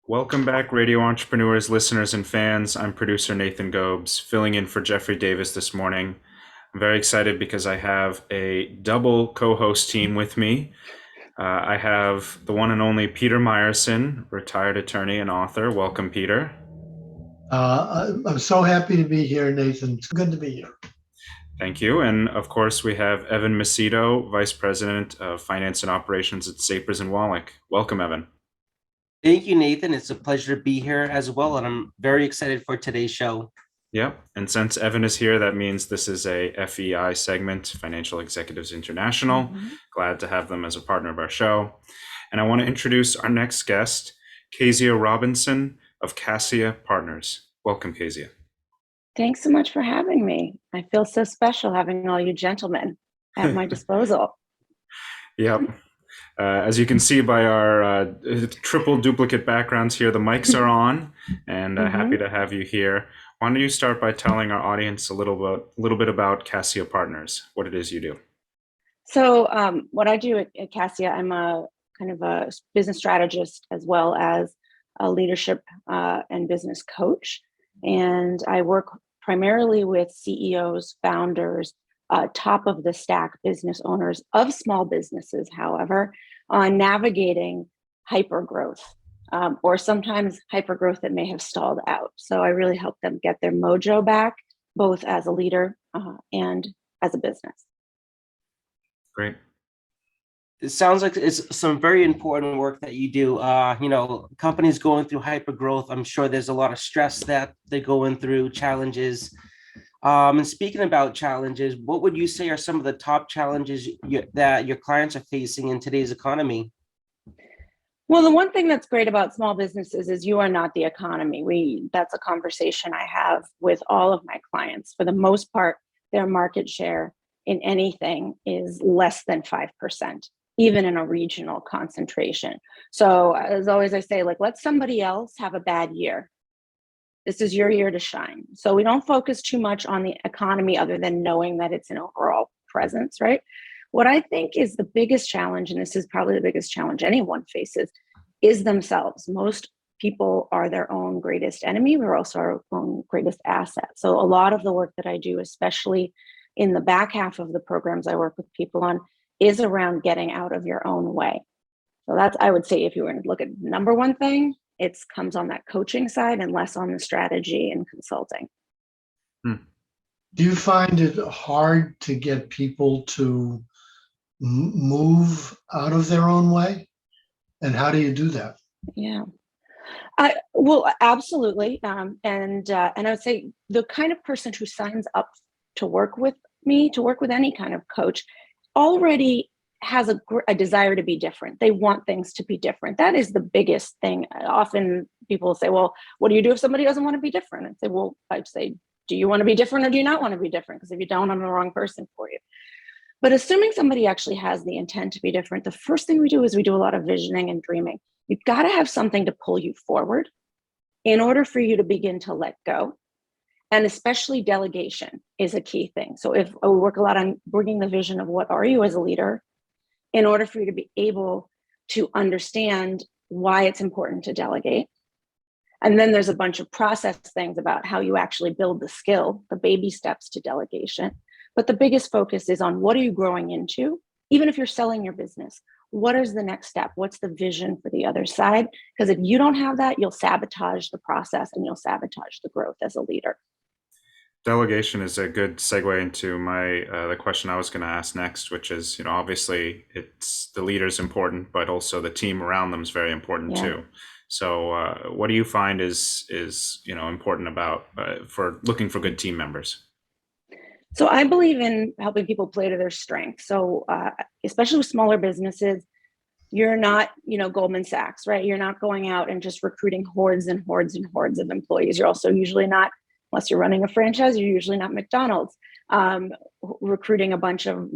Welcome back, radio entrepreneurs, listeners, and fans. I'm producer Nathan Gobes, filling in for Jeffrey Davis this morning. I'm very excited because I have a double co-host team with me. I have the one and only Peter Myerson, retired attorney and author. Welcome, Peter. I'm so happy to be here, Nathan. It's good to be here. Thank you. And of course, we have Evan Macedo, Vice President of Finance and Operations at Sapers and Wallack. Welcome, Evan. Thank you, Nathan. It's a pleasure to be here as well, and I'm very excited for today's show. Yep. And since Evan is here, that means this is a FEI segment, Financial Executives International. Glad to have them as a partner of our show. And I want to introduce our next guest, Keziah Robinson of Cassia Partners. Welcome, Keziah. Thanks so much for having me. I feel so special having all you gentlemen at my disposal. Yep. As you can see by our triple duplicate backgrounds here, the mics are on, and happy to have you here. Why don't you start by telling our audience a little bit about Cassia Partners, what it is you do? So what I do at Cassia, I'm a kind of a business strategist as well as a leadership and business coach. And I work primarily with CEOs, founders, top of the stack business owners of small businesses, however, on navigating hypergrowth or sometimes hypergrowth that may have stalled out. So I really help them get their mojo back, both as a leader and as a business. Great. It sounds like it's some very important work that you do. Companies going through hypergrowth, I'm sure there's a lot of stress that they're going through, challenges. And speaking about challenges, what would you say are some of the top challenges that your clients are facing in today's economy? Well, the one thing that's great about small businesses is you are not the economy. That's a conversation I have with all of my clients. For the most part, their market share in anything is less than 5%, even in a regional concentration. So as always, I say, let somebody else have a bad year. This is your year to shine. So we don't focus too much on the economy other than knowing that it's an overall presence, right? What I think is the biggest challenge, and this is probably the biggest challenge anyone faces, is themselves. Most people are their own greatest enemy. We're also our own greatest asset. So a lot of the work that I do, especially in the back half of the programs I work with people on, is around getting out of your own way. So that's, I would say, if you were to look at number one thing, it comes on that coaching side and less on the strategy and consulting. Do you find it hard to get people to move out of their own way? And how do you do that? Yeah. Well, absolutely. And I would say the kind of person who signs up to work with me, to work with any kind of coach, already has a desire to be different. They want things to be different. That is the biggest thing. Often people say, well, what do you do if somebody doesn't want to be different? I'd say, do you want to be different or do you not want to be different? Because if you don't, I'm the wrong person for you. But assuming somebody actually has the intent to be different, the first thing we do is we do a lot of visioning and dreaming. You've got to have something to pull you forward in order for you to begin to let go. And especially delegation is a key thing. So if we work a lot on bringing the vision of what are you as a leader, in order for you to be able to understand why it's important to delegate. And then there's a bunch of process things about how you actually build the skill, the baby steps to delegation. But the biggest focus is on what are you growing into? Even if you're selling your business, what is the next step? What's the vision for the other side? Because if you don't have that, you'll sabotage the process and you'll sabotage the growth as a leader. Delegation is a good segue into the question I was going to ask next, which is, obviously it's the leader's important, but also the team around them is very important too. So what do you find is important about for looking for good team members? So I believe in helping people play to their strengths. So especially with smaller businesses, you're not, Goldman Sachs, right? You're not going out and just recruiting hordes and hordes and hordes of employees. You're also usually not, unless you're running a franchise, you're usually not McDonald's, recruiting a bunch of,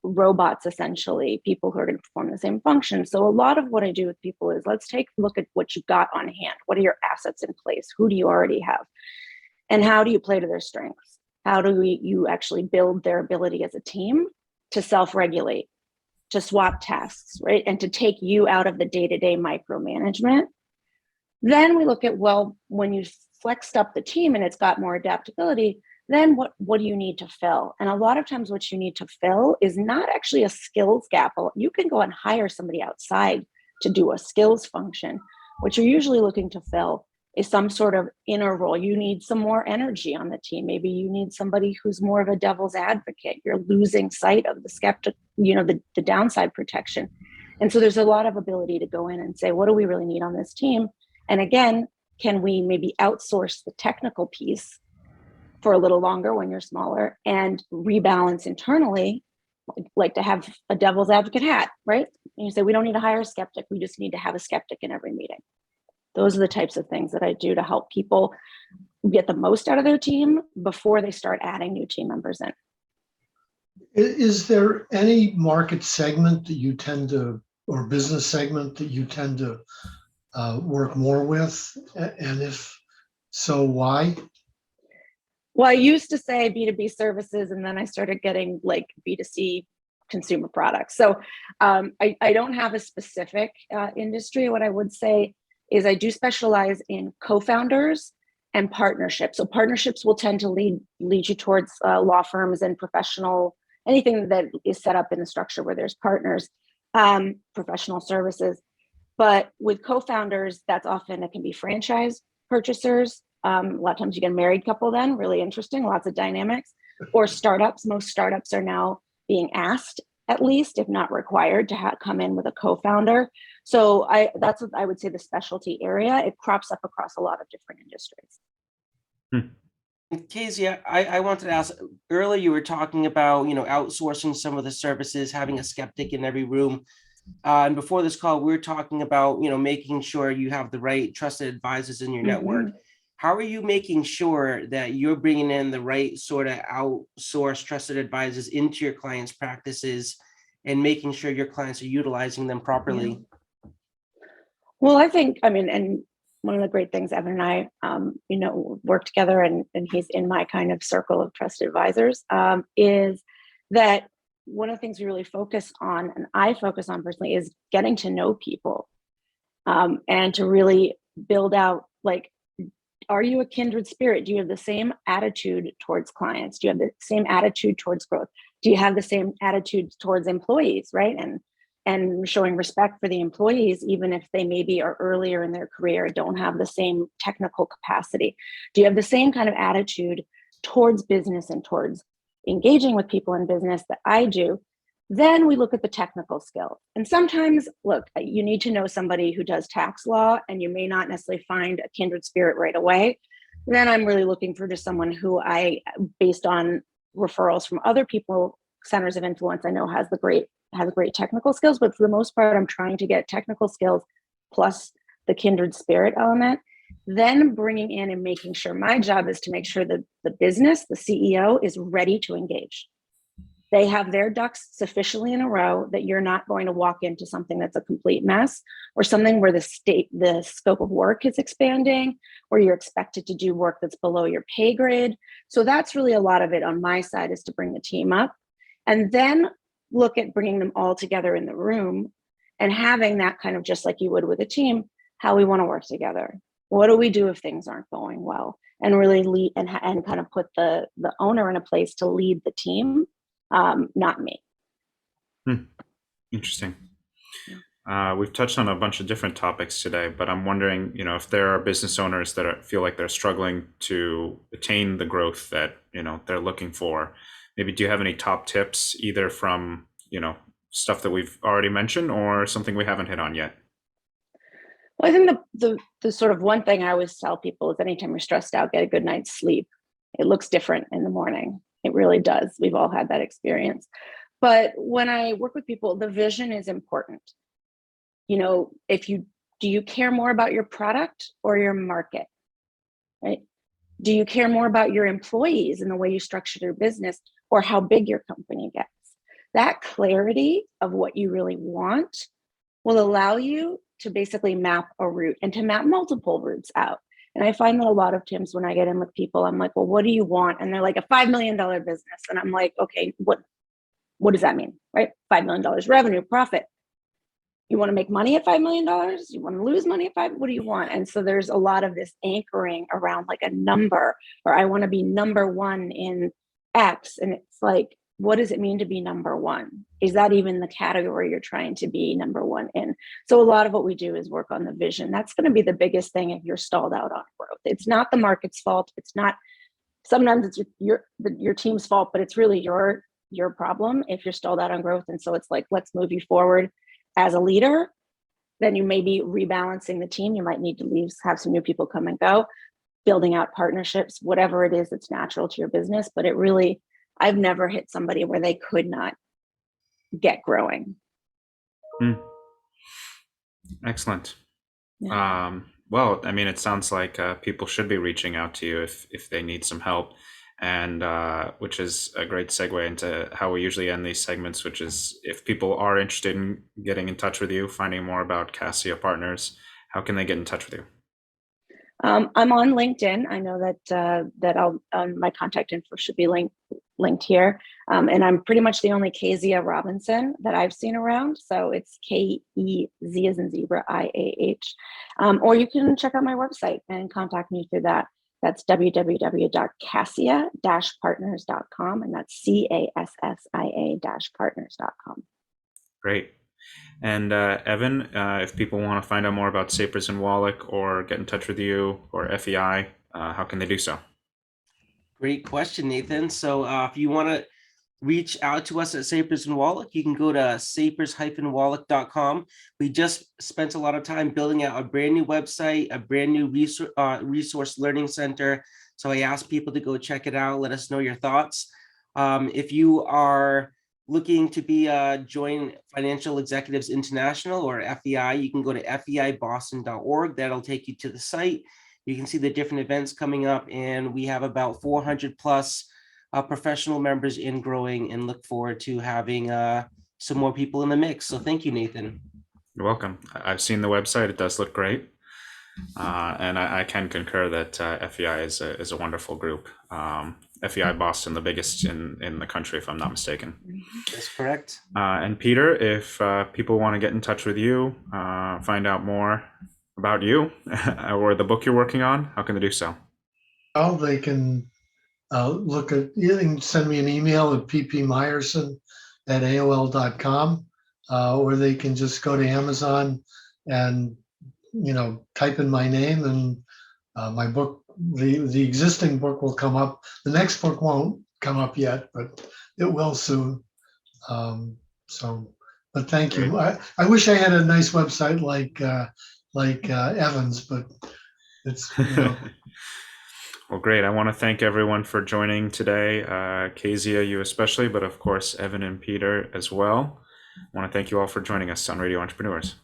robots, essentially, people who are going to perform the same function. So a lot of what I do with people is let's take a look at what you've got on hand. What are your assets in place? Who do you already have? And how do you play to their strengths? How do you actually build their ability as a team to self-regulate, to swap tasks, right? And to take you out of the day-to-day micromanagement Then we look at, well, when you flexed up the team and it's got more adaptability, then what do you need to fill? And a lot of times what you need to fill is not actually a skills gap. You can go and hire somebody outside to do a skills function. What you're usually looking to fill is some sort of inner role. You need some more energy on the team. Maybe you need somebody who's more of a devil's advocate. You're losing sight of the skeptic, the downside protection. And so there's a lot of ability to go in and say, what do we really need on this team? And again, can we maybe outsource the technical piece for a little longer when you're smaller and rebalance internally, like to have a devil's advocate hat, right? And you say, we don't need to hire a skeptic. We just need to have a skeptic in every meeting. Those are the types of things that I do to help people get the most out of their team before they start adding new team members in. Is there any market segment that you tend to, or business segment that you tend to work more with? And if so, why? Well, I used to say B2B services, and then I started getting like B2C consumer products. So I don't have a specific industry. What I would say is I do specialize in co-founders and partnerships. So partnerships will tend to lead you towards law firms and professional, anything that is set up in the structure where there's partners, professional services. But with co-founders, that's often, it can be franchise purchasers. A lot of times you get a married couple then, really interesting, lots of dynamics. Or startups. Most startups are now being asked, at least, if not required, to come in with a co-founder. So that's what I would say the specialty area. It crops up across a lot of different industries. Keziah, I wanted to ask, earlier you were talking about, outsourcing some of the services, having a skeptic in every room. And before this call, we were talking about, making sure you have the right trusted advisors in your network. How are you making sure that you're bringing in the right sort of outsourced trusted advisors into your clients' practices and making sure your clients are utilizing them properly? Well, I think, and one of the great things, Evan and I, work together, and he's in my kind of circle of trusted advisors, is that one of the things we really focus on, and I focus on personally, is getting to know people and to really build out, like, are you a kindred spirit? Do you have the same attitude towards clients? Do you have the same attitude towards growth? Do you have the same attitude towards employees, right? And showing respect for the employees, even if they maybe are earlier in their career, don't have the same technical capacity. Do you have the same kind of attitude towards business and towards engaging with people in business that I do? Then we look at the technical skill. And sometimes, look, you need to know somebody who does tax law, and you may not necessarily find a kindred spirit right away. Then I'm really looking for just someone who based on referrals from other people, centers of influence, I know has great technical skills. But for the most part, I'm trying to get technical skills plus the kindred spirit element. Then bringing in and making sure, my job is to make sure that the business, the CEO, is ready to engage. They have their ducks sufficiently in a row that you're not going to walk into something that's a complete mess, or something where the scope of work is expanding, or you're expected to do work that's below your pay grade. So that's really a lot of it on my side, is to bring the team up and then look at bringing them all together in the room and having that kind of, just like you would with a team, how we want to work together. What do we do if things aren't going well? And really lead and kind of put the owner in a place to lead the team. Not me. Interesting. We've touched on a bunch of different topics today, but I'm wondering, if there are business owners that feel like they're struggling to attain the growth that, they're looking for. Maybe do you have any top tips, either from, stuff that we've already mentioned or something we haven't hit on yet? Well, I think the sort of one thing I always tell people is, anytime you're stressed out, get a good night's sleep. It looks different in the morning. It really does. We've all had that experience. But when I work with people, the vision is important. Do you care more about your product or your market, right? Do you care more about your employees and the way you structure your business, or how big your company gets? That clarity of what you really want will allow you to basically map a route, and to map multiple routes out. And I find that a lot of times when I get in with people, I'm like, well, what do you want? And they're like, a $5 million business. And I'm like, okay, what does that mean, right? $5 million revenue, profit. You want to make money at $5 million? You want to lose money at five? What do you want? And so there's a lot of this anchoring around like a number, or I want to be number one in X. And it's like, what does it mean to be number one? Is that even the category you're trying to be number one in? So a lot of what we do is work on the vision. That's going to be the biggest thing if you're stalled out on growth. It's not the market's fault. It's not, sometimes it's your team's fault, but it's really your problem if you're stalled out on growth. And so it's like, let's move you forward. As a leader, then you may be rebalancing the team. You might need to leave, have some new people come and go, building out partnerships, whatever it is that's natural to your business. But it really, I've never hit somebody where they could not get growing. Excellent. Yeah. Well, I mean, it sounds like people should be reaching out to you if they need some help, and which is a great segue into how we usually end these segments, which is if people are interested in getting in touch with you, finding more about Cassia Partners, how can they get in touch with you? I'm on LinkedIn. I know that my contact info should be linked here. And I'm pretty much the only Keziah Robinson that I've seen around. So it's K-E-Z as in zebra, I-A-H. Or you can check out my website and contact me through that. That's www.cassia-partners.com. And that's CASSIA-partners.com. Great. And Evan, if people want to find out more about Sapers and Wallack or get in touch with you or FEI, how can they do so? Great question, Nathan. So if you want to reach out to us at Sapers and Wallack, you can go to sapers-wallack.com. We just spent a lot of time building out a brand new website, a brand new resource learning center. So I asked people to go check it out. Let us know your thoughts. If you are looking to be join Financial Executives International or FEI, you can go to feiboston.org. That'll take you to the site. You can see the different events coming up, and we have about 400 plus professional members in growing, and look forward to having some more people in the mix. So thank you, Nathan. You're welcome. I've seen the website. It does look great. And I can concur that FEI is a wonderful group. FEI Boston, the biggest in the country, if I'm not mistaken. That's correct. And Peter, if people want to get in touch with you, find out more about you or the book you're working on, how can they do so? Well, they can you can send me an email at ppmyerson@aol.com, or they can just go to Amazon and type in my name, and my book, the existing book will come up. The next book won't come up yet, but it will soon. But thank you. I wish I had a nice website like Evan's, but it's Well, great. I want to thank everyone for joining today. Keziah, you especially, but of course, Evan and Peter as well. I want to thank you all for joining us on Radio Entrepreneurs.